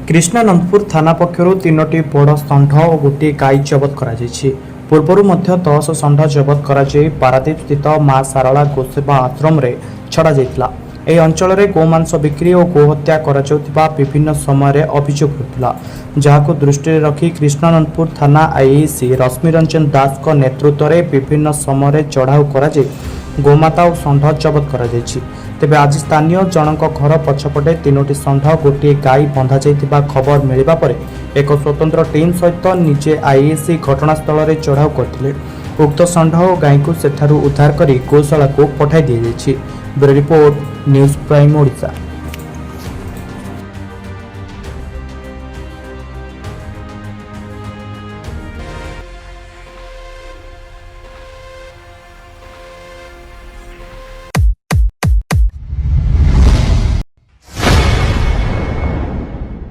कृष्णानंदपुर थाना पक्षर तीनोटी बड़ षंढ और गोटे गाई जबत कर पूर्वर 10 षंढ जबत कर पारादीप स्थित मां सारला गोसेवा आश्रम छड़ा जाइतिला। ଏହି ଅଞ୍ଚଳରେ ଗୋମାଂସ ବିକ୍ରି ଓ ଗୋହତ୍ୟା କରାଯାଉଥିବା ବିଭିନ୍ନ ସମୟରେ ଅଭିଯୋଗ ହେଉଥିଲା, ଯାହାକୁ ଦୃଷ୍ଟିରେ ରଖି କୃଷ୍ଣନନ୍ଦପୁର ଥାନା ଆଇଆଇସି ରଶ୍ମିରଞ୍ଜନ ଦାସଙ୍କ ନେତୃତ୍ୱରେ ବିଭିନ୍ନ ସମୟରେ ଚଢ଼ାଉ କରାଯାଇ ଗୋମାତା ଓ ଷଣ୍ଢ ଜବତ କରାଯାଇଛି। ତେବେ ଆଜି ସ୍ଥାନୀୟ ଜଣଙ୍କ ଘର ପଛପଟେ ତିନୋଟି ଷଣ୍ଢ ଗୋଟିଏ ଗାଈ ବନ୍ଧାଯାଇଥିବା ଖବର ମିଳିବା ପରେ ଏକ ସ୍ୱତନ୍ତ୍ର ଟିମ୍ ସହିତ ନିଜେ ଆଇଆଇସି ଘଟଣାସ୍ଥଳରେ ଚଢ଼ାଉ କରିଥିଲେ। ଉକ୍ତ ଷଣ୍ଢ ଓ ଗାଈକୁ ସେଠାରୁ ଉଦ୍ଧାର କରି ଗୋଶାଳାକୁ ପଠାଇ ଦିଆଯାଇଛି। Bureau report, news Prime Odisha.